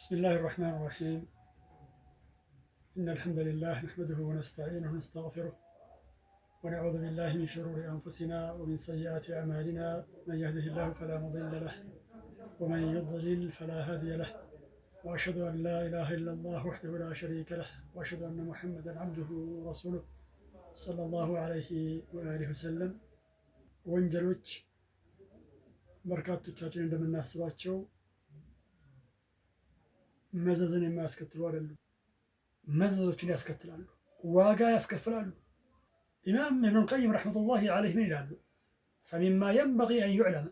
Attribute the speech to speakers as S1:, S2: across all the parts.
S1: بسم الله الرحمن الرحيم. إن الحمد لله نحمده ونستعينه ونستغفره ونعوذ بالله من شرور أنفسنا ومن سيئات أعمالنا. من يهده الله فلا مضل له ومن يضلل فلا هادي له، وأشهد أن لا إله إلا الله وحده لا شريك له، وأشهد أن محمدا عبده ورسوله صلى الله عليه وآله وسلم። ወንጀሎች በርካቶቻችን እንደምናስባቸው መዘዝን የማያስከትሉ አይደሉም። መዘዞችን ያስከትላሉ፣ ዋጋ ያስከፍላሉ። ኢማም ኢብኑል ቀይም ረሕመቱላሂ ዐለይህ ምን ይላሉ? ፈሚማ የንበጊ አን ዩዕለመ፣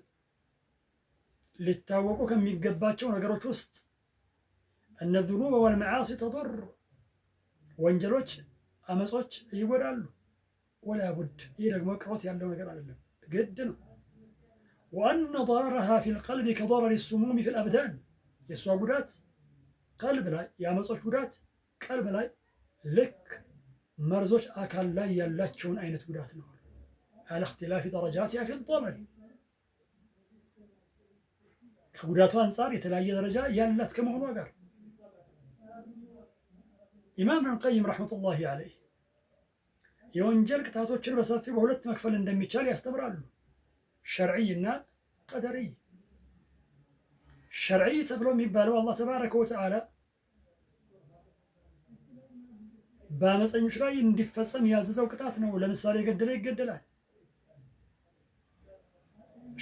S1: ሊታወቁ ከሚገባቸው ነገሮች ውስጥ እነ ዙኑበ ወልመዓሲ ተضር፣ ወንጀሎች አመጾች ይጎዳሉ። ወላ ቡድ፣ ይህ ደግሞ ቅሮት ያለው ነገር አይደለም፣ ግድ ነው። ወአነ ضررها في القلب كضرر السموم في الأبدان፣ የእሷ ጉዳት ቀልብ ላይ፣ የአመጾች ጉዳት ቀልብ ላይ ልክ መርዞች አካል ላይ ያላቸውን አይነት ጉዳት ነው። አለ እክትላፊ ደረጃቲሃ ፊ ضرر፣ ከጉዳቱ አንጻር የተለያየ ደረጃ ያላት ከመሆኗ ጋር ኢማም ኢብኑል ቀይም ረሕመቱላሂ ዐለይህ የወንጀል ቅጣቶችን በሰፊው በሁለት መክፈል እንደሚቻል ያስተምራሉ። ሸርዒ እና ቀደሪ። ሸርዒ ተብሎ የሚባለው አላህ ተባረከ ወተዓላ በአመፀኞች ላይ እንዲፈጸም ያዘዘው ቅጣት ነው። ለምሳሌ የገደለ ይገደላል፣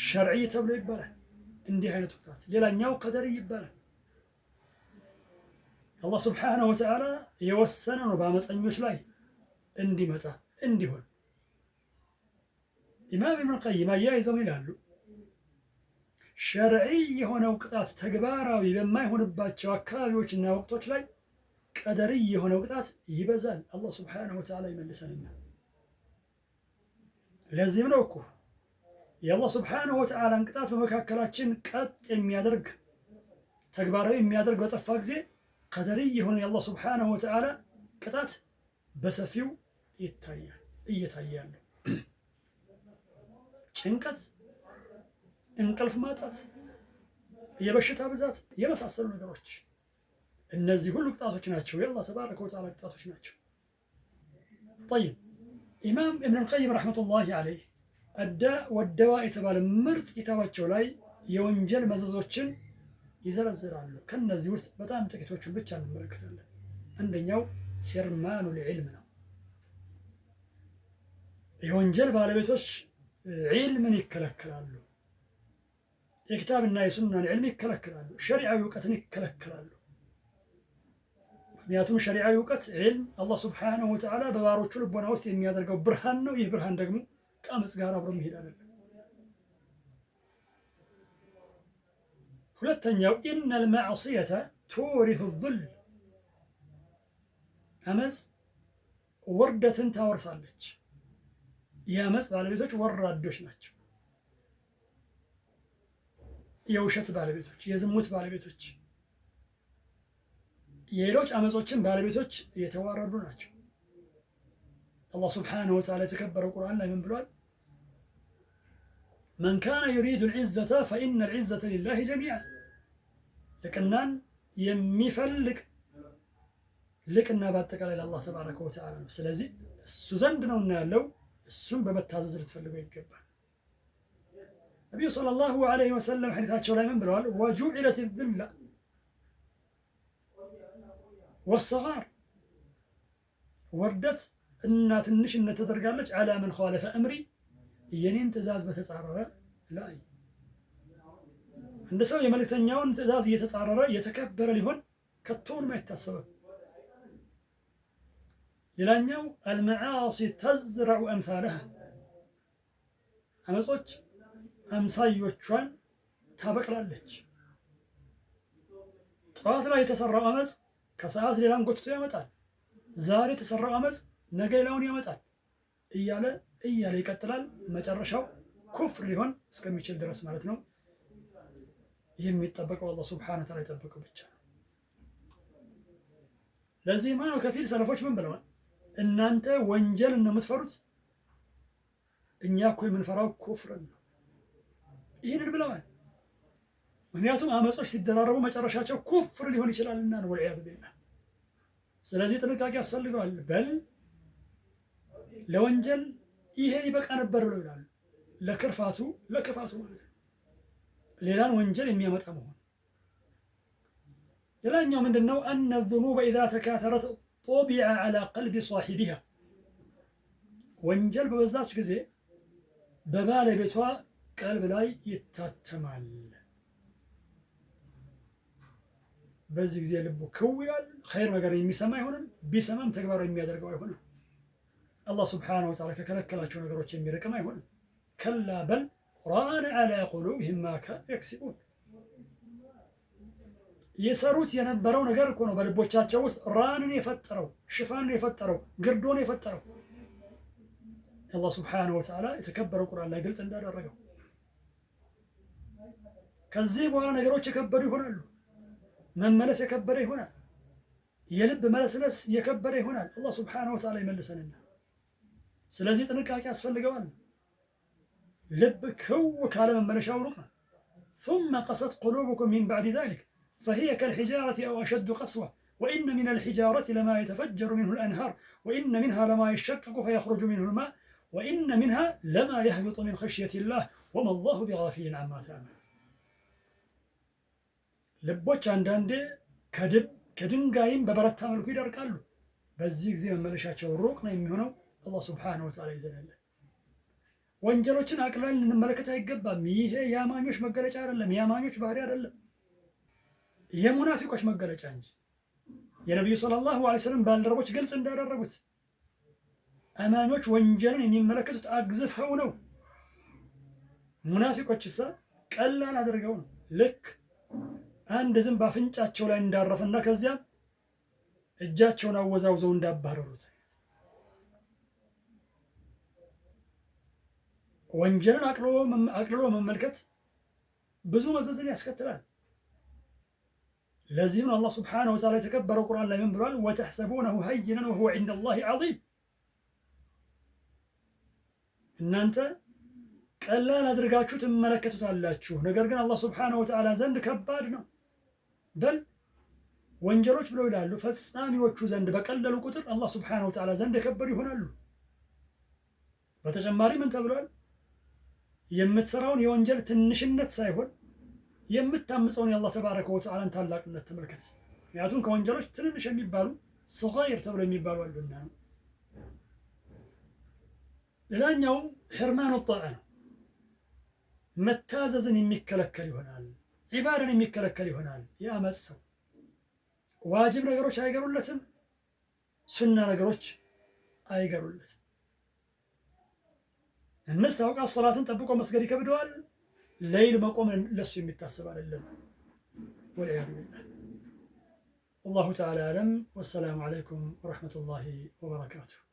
S1: ሸርዒ ተብሎ ይባላል እንዲህ አይነቱ ቅጣት። ሌላኛው ቀደሪ ይባላል። አላህ ስብሓነሁ ወተዓላ የወሰነ ነው በአመፀኞች ላይ እንዲመጣ እንዲሆን። ኢማም ኢብኑል ቀይም አያይዘው ይላሉ ሸርዒ የሆነው ቅጣት ተግባራዊ በማይሆንባቸው አካባቢዎችና ወቅቶች ላይ ቀደሪ የሆነው ቅጣት ይበዛል። አላህ ስብሓነሁ ወተዓላ ይመልሰንና። ለዚህም ነው እኮ የአላህ ስብሓነሁ ወተዓላን ቅጣት በመካከላችን ቀጥ የሚያደርግ ተግባራዊ የሚያደርግ በጠፋ ጊዜ ቀደሪ የሆነ የአላህ ስብሓነሁ ወተዓላ ቅጣት በሰፊው ይታያል፣ እየታየ ያለው ጭንቀት፣ እንቅልፍ ማጣት፣ የበሽታ ብዛት የመሳሰሉ ነገሮች፣ እነዚህ ሁሉ ቅጣቶች ናቸው፣ የአላህ ተባረከ ወተዓላ ቅጣቶች ናቸው። ጠይብ ኢማም ኢብኑል ቀይም ረሕመቱላሂ ዐለይህ አዳእ ወደዋ የተባለ ምርጥ ኪታባቸው ላይ የወንጀል መዘዞችን ይዘረዝራሉ። ከነዚህ ውስጥ በጣም ጥቂቶቹን ብቻ እንመለከታለን። አንደኛው ሒርማኑል ዒልም ነው። የወንጀል ባለቤቶች ዒልምን ይከለከላሉ። የኪታብና የሱናን ዒልም ይከለከላሉ። ሸሪዓዊ እውቀትን ይከለከላሉ። ምክንያቱም ሸሪዓዊ እውቀት ዒልም አላህ ስብሓነሁ ወተዓላ በባሮቹ ልቦና ውስጥ የሚያደርገው ብርሃን ነው። ይህ ብርሃን ደግሞ ከአመፅ ጋር አብሮ መሄድ አይደለም። ሁለተኛው ኢነል መዕሲየተ ቱሪሱ ዙል፣ አመፅ ውርደትን ታወርሳለች። የአመፅ ባለቤቶች ወራዶች ናቸው። የውሸት ባለቤቶች፣ የዝሙት ባለቤቶች፣ የሌሎች አመፆችን ባለቤቶች የተዋረዱ ናቸው። አላህ ስብሓነሁ ወተዓላ የተከበረው ቁርአን ላይ ምን ብሏል? መን ካነ ዩሪዱ ልዕዘተ ፈኢነ ልዕዘተ ሊላሂ ጀሚዓ፣ ልቅናን የሚፈልግ ልቅና በአጠቃላይ ለአላህ ተባረከ ወተዓላ ነው። ስለዚህ እሱ ዘንድ ነውና ያለው፣ እሱም በመታዘዝ ልትፈልገው ይገባል። ነቢዩ ሰለላሁ ዐለይሂ ወሰለም ሐዲታቸው ላይ ምን ብለዋል? ወጁዒለት ዙላ ወሰጋር፣ ውርደት እና ትንሽነት ተደርጋለች ዐላ መን ኻለፈ እምሪ፣ የኔን ትእዛዝ በተጻረረ ላይ። አንድ ሰው የመልእክተኛውን ትእዛዝ እየተጻረረ የተከበረ ሊሆን ከቶውንም አይታሰብም። ሌላኛው አልመዓሲ ተዝረዑ አምሳለሃ፣ አመጾች አምሳዮቿን ታበቅላለች። ጠዋት ላይ የተሰራው አመፅ ከሰዓት ሌላን ጎትቶ ያመጣል። ዛሬ የተሰራው አመፅ ነገ ሌላውን ያመጣል እያለ ይቀጥላል። መጨረሻው ኩፍር ሊሆን እስከሚችል ድረስ ማለት ነው። የሚጠበቀው አላህ ሱብሓነሁ ወተዓላ የጠበቀው ብቻ ነው። ለዚህማ ነው ከፊል ሰለፎች ምን ብለዋል? እናንተ ወንጀልን ነው የምትፈሩት፣ እኛ እኮ የምንፈራው ኩፍርን ነው። ይህንን ብለዋል። ምክንያቱም አመጾች ሲደራረቡ መጨረሻቸው ኩፍር ሊሆን ይችላልና ነው። ወልዒያዙ ቢላህ። ስለዚህ ጥንቃቄ ያስፈልገዋል። በል ለወንጀል ይሄ ይበቃ ነበር ብለው ይላሉ። ለክፋቱ ማለት ነው፣ ሌላን ወንጀል የሚያመጣ መሆን። ሌላኛው ምንድነው? አነ ዙኑበ ኢዛ ተካተረት ጦቢዐ ዐላ ቀልቢ ሷሒቢሃ፣ ወንጀል በበዛች ጊዜ በባለቤቷ ቀልብ ላይ ይታተማል። በዚህ ጊዜ ልቡ ክው ይላል። ኸይር ነገር የሚሰማ አይሆንም፣ ቢሰማም ተግባራዊ የሚያደርገው አይሆንም። አላህ ሱብሓነሁ ወተዓላ ከከለከላቸው ነገሮች የሚርቅም አይሆንም። ከላ በል ራነ ዐላ ቁሉብሂም ማ ካኑ የክሲቡን፣ የሰሩት የነበረው ነገር እኮ ነው በልቦቻቸው ውስጥ ራንን የፈጠረው፣ ሽፋንን የፈጠረው፣ ግርዶን የፈጠረው። አላህ ሱብሓነሁ ወተዓላ የተከበረው ቁርአን ላይ ግልጽ እንዳደረገው ከዚህ በኋላ ነገሮች የከበዱ ይሆናሉ። መመለስ የከበደ ይሆናል። የልብ መለስለስ የከበደ ይሆናል። አላህ ሱብሓነሁ ወተዓላ ይመልሰንና፣ ስለዚህ ጥንቃቄ ያስፈልገዋል። ልብ ክው ካለ መመለሻው ሩቅ ነው። ثم قست قلوبكم من بعد ذلك فهي كالحجارة أو أشد قسوة وإن من الحجارة لما يتفجر منه الأنهار وإن منها لما يشقق فيخرج منه الماء وإن منها لما يهبط من خشية الله وما الله بغافل عما تعمل። ልቦች አንዳንዴ ከድንጋይም በበረታ መልኩ ይደርቃሉ። በዚህ ጊዜ መመለሻቸው ሩቅ ነው የሚሆነው። አላህ ሱብሓነሁ ወተዓላ ይዘናል። ወንጀሎችን አቅለን ልንመለከት አይገባም። ይሄ የአማኞች መገለጫ አይደለም፣ የአማኞች ባህሪ አይደለም፣ የሙናፊቆች መገለጫ እንጂ። የነቢዩ ሰለላሁ ዐለይሂ ወሰለም ባልደረቦች ግልጽ እንዳደረጉት አማኞች ወንጀልን የሚመለከቱት አግዝፈው ነው። ሙናፊቆችሳ ቀላል አድርገው ነው። ልክ አንድ ዝንብ በአፍንጫቸው ላይ እንዳረፈና ከዚያም እጃቸውን አወዛውዘው እንዳባረሩት ወንጀልን አቅልሎ መመልከት ብዙ መዘዝን ያስከትላል። ለዚህም አላህ ሱብሓነሁ ወተዓላ የተከበረው ቁርአን ላይ ምን ብሏል? ወተሕሰቡነሁ ሀይነን ወሁወ ዒንደላሂ ዐዚም። እናንተ ቀላል አድርጋችሁ ትመለከቱታላችሁ፣ ነገር ግን አላህ ሱብሓነሁ ወተዓላ ዘንድ ከባድ ነው። በል ወንጀሎች ብለው ይላሉ ፈጻሚዎቹ ዘንድ በቀለሉ ቁጥር አላህ ሱብሓነሁ ወተዓላ ዘንድ የከበዱ ይሆናሉ። በተጨማሪ ምን ተብሏል? የምትሰራውን የወንጀል ትንሽነት ሳይሆን የምታምፀውን የአላህ ተባረከ ወተዓላን ታላቅነት ተመልከት። ምክንያቱም ከወንጀሎች ትንንሽ የሚባሉ ሰጋኢር ተብለው የሚባሉ አሉና። ሌላኛው ሕርማኑ ጣዓ ነው። መታዘዝን የሚከለከል ይሆናል። ዒባዳን የሚከለከል ይሆናል። የአመፅ ሰው ዋጅብ ነገሮች አይገሩለትም፣ ሱና ነገሮች አይገሩለትም። 5 አውቃት ሶላትን ጠብቆ መስገድ ይከብደዋል። ለይል መቆም ለሱ የሚታሰብ አይደለም። ወልዒያዙ ቢላህ። ወላሁ ተዓላ አዕለም። ወሰላሙ ዓለይኩም ወረሕመቱላሂ ወበረካቱሁ።